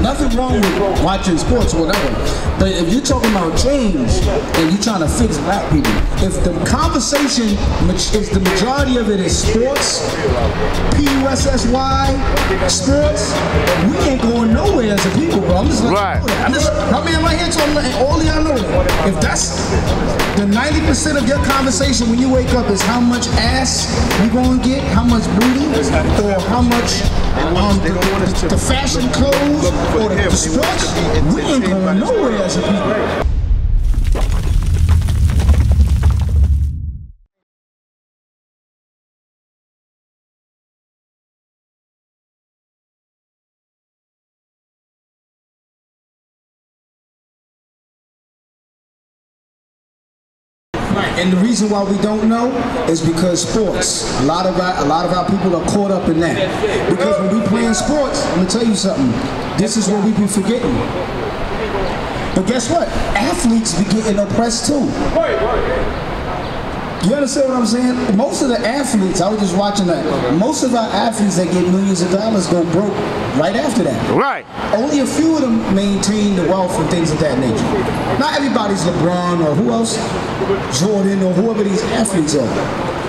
Nothing wrong with watching sports or whatever. But if you're talking about change and you're trying to fix black people, if the conversation is the majority of it is sports, P-U-S-S-Y, sports, we ain't going nowhere as a people, bro. I'm just letting you know that. I'm just, I mean, I'm right here talking, and all of y'all know that. If that's the 90% of your conversation when you wake up is how much ass you gonna get, how much booty, or how much the fashion clothes, or the sports, we ain't going nowhere as a people. And the reason why we don't know is because sports. A lot of our people are caught up in that. Because when we playing sports, I'm gonna tell you something. This is what we be forgetting. But guess what? Athletes be getting oppressed too. You understand what I'm saying? Most of the athletes, I was just watching that, most of our athletes that get millions of dollars go broke right after that. Right. Only a few of them maintain the wealth and things of that nature. Not everybody's LeBron or who else? Jordan or whoever these athletes are.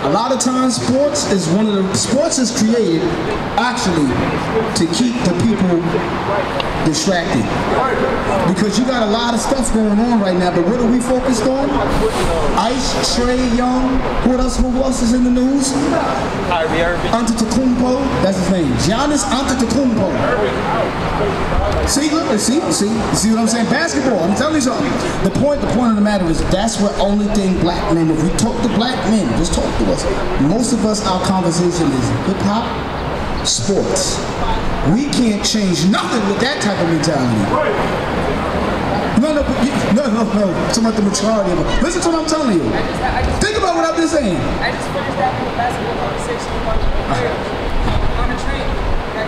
A lot of times sports is created actually to keep the people distracted. Because you got a lot of stuff going on right now, but what are we focused on? Ice, Trey Young, who else is in the news? Antetokounmpo, that's his name. Giannis Antetokounmpo. See, look, see what I'm saying? Basketball, I'm telling you something. The point of the matter is that's what only thing black men, if we talk to black men, just talk to us. Most of us, our conversation is hip-hop, sports. We can't change nothing with that type of mentality. No. Talking about the majority of it. Listen to what I'm telling you. Think about what I've been saying. I just finished having a basketball conversation on a train.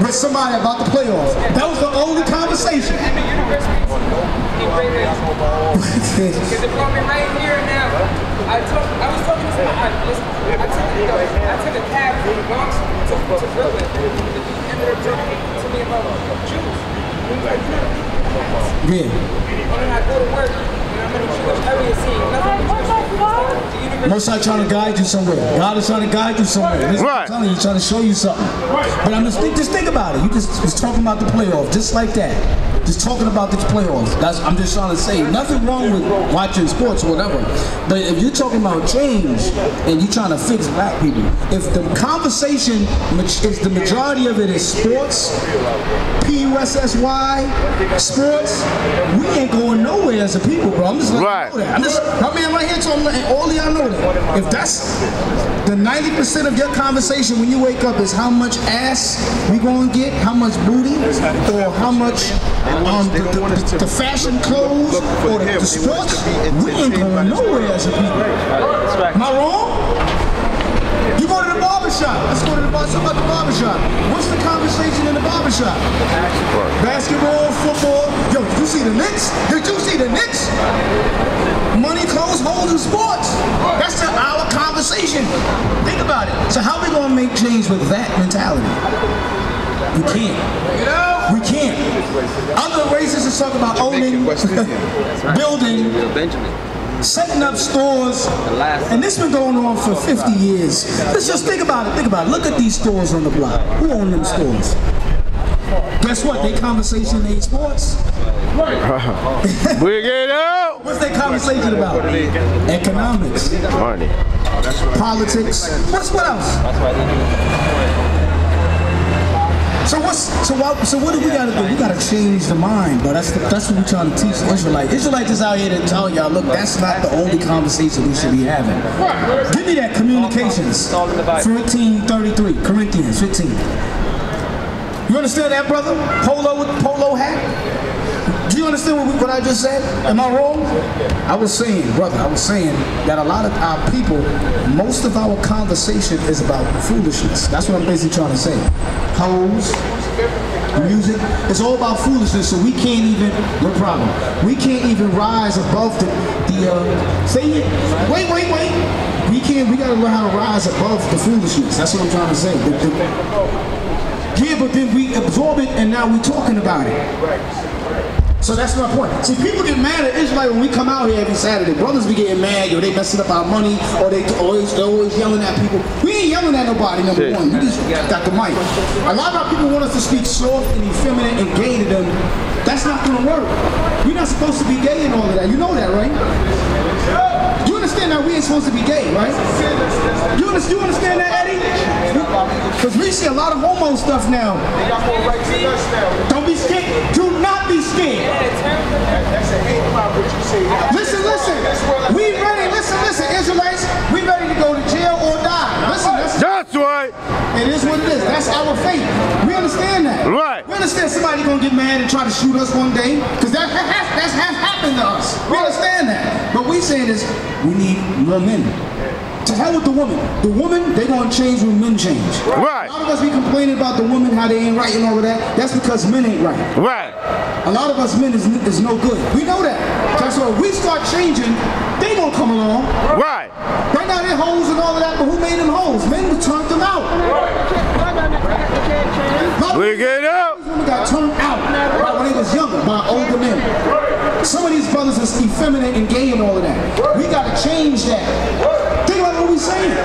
With somebody about the playoffs. That was the only conversation. And the university in Great Lakes. Because it brought me right here and now. I was talking to somebody. I took a cab from the Bronx to Brooklyn. He ended up talking to me about Jews. He was like, yeah. When I go to work, and I'm in a Jewish area seeing nothing but Jewish. Most are trying to guide you somewhere. God is trying to guide you somewhere. Listen, I'm telling you, he's trying to show you something. But I'm just think about it. You just was talking about the playoffs, just like that. Just talking about these playoffs. I'm just trying to say, nothing wrong with watching sports or whatever. But if you're talking about change and you're trying to fix black people, if the conversation is the majority of it is sports, P-U-S-S-Y, sports, we ain't going nowhere as a people, bro. I'm just letting you know that. I'm right here talking, and all of y'all know that. If that's the 90% of your conversation when you wake up is how much ass we gonna get, how much booty, or how much the fashion clothes, or the sports, we ain't going nowhere as a people. Am I wrong? You go to the barbershop. Let's go to the barbershop. What's the conversation in the barbershop? Basketball, football. Yo, did you see the Knicks? Did you see the Knicks? Money, clothes, holes, and sports. That's our conversation. Think about it. So how are we going to make change with that mentality? We can't. We can't. Other races is talking about owning, building, setting up stores, and this been going on for 50 years. Let's just think about it. Think about it. Look at these stores on the block. Who own them stores? Guess what? They conversation ain't sports. Bring it out. What's their conversation about? Economics, money, politics. What else? So what do we gotta do? We gotta change the mind, but that's what we're trying to teach the Israelites. Israelites is out here to tell y'all, look, that's not the only conversation we should be having. Give me that communications. 13:33, Corinthians 15. You understand that, brother? Polo hat? Do you understand what I just said? Am I wrong? I was saying, brother, that a lot of our people, most of our conversation is about foolishness. That's what I'm basically trying to say. Hoes, music, it's all about foolishness, so we can't even, no problem, we can't even rise above say it, wait. We gotta learn how to rise above the foolishness. That's what I'm trying to say. Yeah, but then we absorb it and now we're talking about it. So that's my point. See, people get mad at Israelite when we come out here every Saturday. Brothers be getting mad, yo, they messing up our money, or they're always yelling at people. We ain't yelling at nobody, number one. We just got the mic. A lot of our people want us to speak soft and effeminate and gay to them. That's not gonna work. We're not supposed to be gay and all of that. You know that, right? You understand that we ain't supposed to be gay, right? You understand that, Eddie? Because we see a lot of homo stuff now. They got more rights than us now. Don't be scared. Do not be scared. That's a hate crime, what you say. Listen. We ready, listen, Israelites, we ready to go to jail or die. Listen, that's right. It is what it is. That's our fate. We understand that. Right. We understand somebody gonna get mad and try to shoot us one day, because that's happened to us. We understand that. But we saying is, we need more men. To hell with the woman. The woman, they gonna change when men change. Right. A lot of us be complaining about the women, how they ain't right and all of that. That's because men ain't right. Right. A lot of us men is no good. We know that. That's why we start changing, they gonna come along. Right. Right now they're hoes and all of that, but who made them hoes? Men turned them out. We get out. Women got turned out when they was younger by older men. Some of these brothers is effeminate and gay and all of that. We gotta change that. Think about what we saying.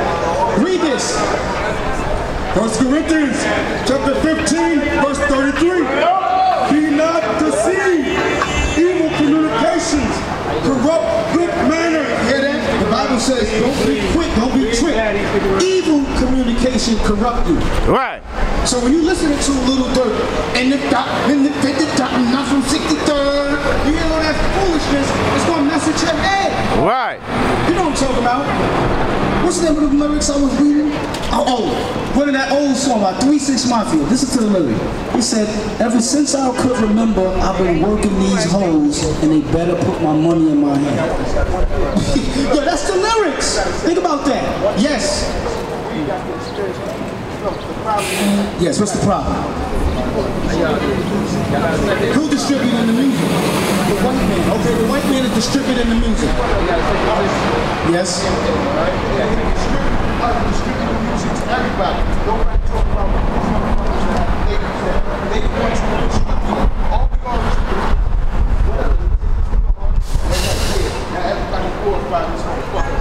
Read this. 1 Corinthians chapter 15, verse 33. Be not deceived. Evil communications corrupt good manner. Hear that? The Bible says, don't be quick, don't be tricked. Evil communication corrupt you. Right. So when you listen to Little Dirt and the dot, and the 50 dot, and not from 63rd, you hear all that foolishness, it's gonna mess with your head. Right. You know what I'm talking about? What's the name of the lyrics I was reading? One of that old song by 3 6 Mafia. Listen to the lyric. He said, ever since I could remember, I've been working these hoes, and they better put my money in my hand. Yo, that's the lyrics. Think about that. Yes. Yes, what's the problem? Who distributing the music? The white man. Okay, the white man is distributing the music. Yes. Everybody. Nobody talk about they want to all we are now everybody glorify this motherfucker.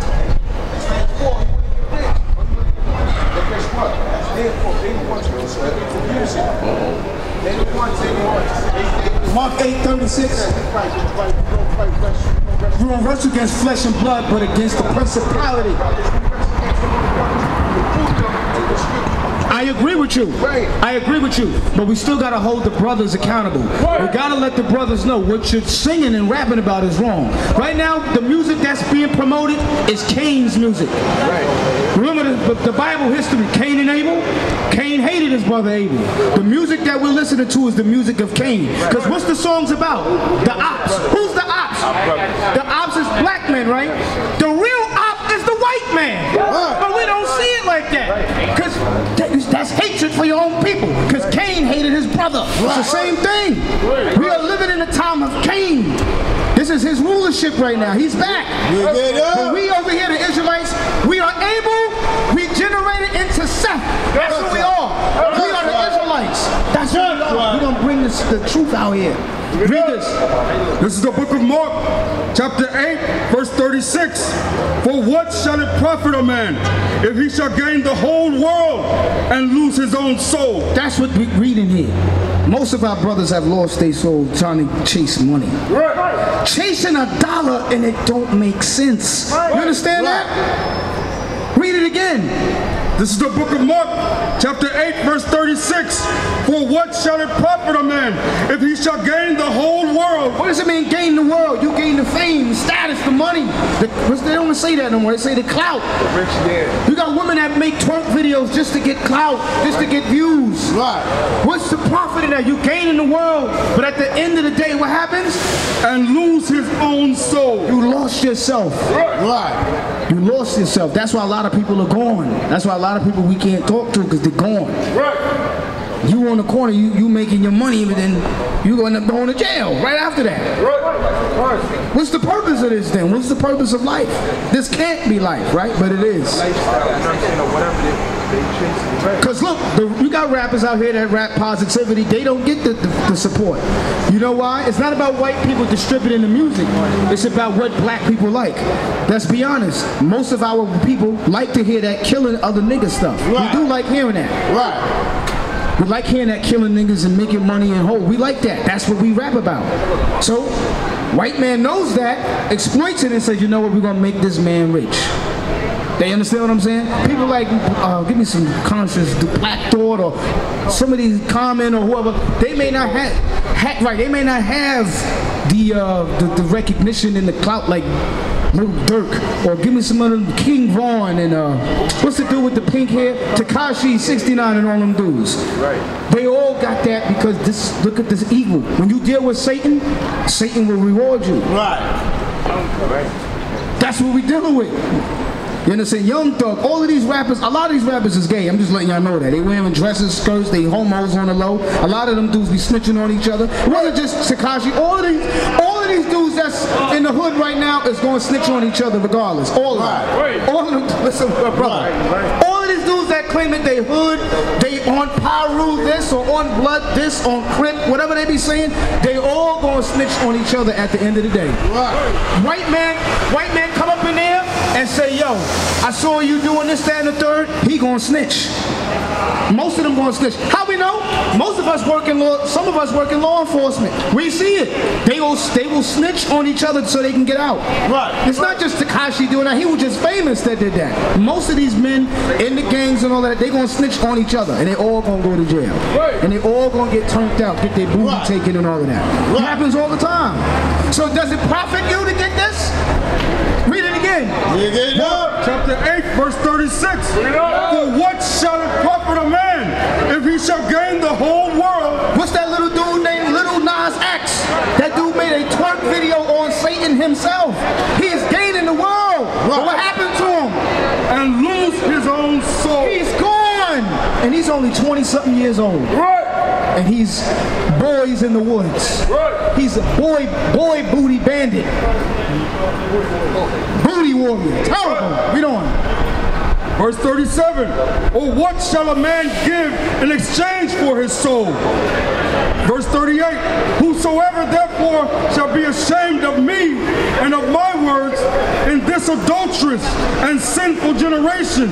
It's like, you want to get rich, but you want to get money. But guess what? That's their fault. They don't want to distribute the music. They don't want to. Mark 8:36. We don't wrestle against flesh and blood, but against the principality. I agree with you. I agree with you. But we still got to hold the brothers accountable. We got to let the brothers know what you're singing and rapping about is wrong. Right now, the music that's being promoted is Cain's music. Remember the Bible history, Cain and Abel? Cain hated his brother Abel. The music that we're listening to is the music of Cain. Because what's the songs about? The ops. Who's the ops? The ops is black men, right? The real op is the white man. But we don't see it like that. Because that's hatred for your own people. Because Cain hated his brother. It's the same thing. We are living in a time of Cain. This is his rulership right now. He's back. But we over here, the Israelites, we are able, we generated into Seth. That's who we are. We are the Israelites. That's who we are. We're going to bring the truth out here. Read this. This is the book of Mark, chapter 8, verse 36. For what shall it profit a man if he shall gain the whole world and lose his own soul? That's what we're reading here. Most of our brothers have lost their soul trying to chase money. Right. Chasing a dollar and it don't make sense. You understand that? Read it again. This is the book of Mark, chapter 8, verse 36. For what shall it profit a man if he shall gain the whole world? What does it mean, gain the world? You gain the fame, the status, the money. They don't say that no more. They say the clout. The rich dad. You got women that make twerk videos just to get clout, just to get views. Right. What's the profit in that? You gain in the world, but at the end of the day, what happens? And lose his own soul. You lost yourself. Right. You lost yourself. That's why a lot of people are gone. That's why a lot of people we can't talk to because they're gone. Right. You on the corner, you making your money, but then you gonna end up going to jail right after that. Right. What's the purpose of this then? What's the purpose of life? This can't be life, right? But it is. Lifestyle, you know what I'm saying, or whatever it is. Because look, you got rappers out here that rap positivity. They don't get the support. You know why? It's not about white people distributing the music. It's about what black people like. Let's be honest. Most of our people like to hear that killing other niggas stuff. Right. We do like hearing that. Right. We like hearing that killing niggas and making money and whole. We like that. That's what we rap about. So, white man knows that, exploits it and says, you know what, we're going to make this man rich. They understand what I'm saying? People like, give me some conscious, the Black Thought or somebody comment or whoever, they may not have, they may not have the recognition and the clout like Little Dirk, or give me some of them King Vaughn and what's the dude with the pink hair? Tekashi 69 and all them dudes. Right. They all got that because this. Look at this evil. When you deal with Satan, Satan will reward you. Right. That's what we dealing with. You understand? Young Thug, all of these rappers, a lot of these rappers is gay. I'm just letting y'all know that. They wearing dresses, skirts, they homos on the low. A lot of them dudes be snitching on each other. It wasn't just Tekashi. All of these dudes that's in the hood right now is going to snitch on each other regardless. All of them. All of them, listen, brother. All of these dudes that claim that they hood, they on Pyru this or on Blood this, on Crip, whatever they be saying, they all going to snitch on each other at the end of the day. White man come up in there and say, yo, I saw you doing this, that, and the third, he gonna snitch. Most of them gonna snitch. How we know? Most of us work in law, some of us work in law enforcement. We see it. They will snitch on each other so they can get out. Right. It's not just Tekashi doing that. He was just famous that did that. Most of these men in the gangs and all that, they gonna snitch on each other and they all gonna go to jail. Right. And they all gonna get turned out, get their booty taken and all of that. It happens all the time. So does it profit you to get this? Read it again. Chapter 8, verse 36. For what shall it profit a man if he shall gain the whole world? What's that little dude named Little Nas X? That dude made a twerk video on Satan himself. He is gaining the world. But what happened to him? And lose his own soul. He's gone. And he's only 20-something years old. Right. And he's boys in the woods. Right. He's a boy booty bandit. Booty warrior. Terrible. Read on. Verse 37, or what shall a man give in exchange for his soul? Verse 38, whosoever therefore shall be ashamed of me and of my words in this adulterous and sinful generation,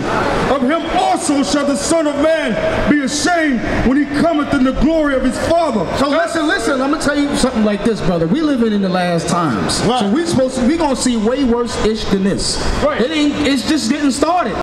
of him also shall the Son of Man be ashamed when he cometh in the glory of his Father. So listen, I'm gonna tell you something like this, brother. We living in the last times. Right. So we gonna see way worse ish than this. Right. It's just getting started.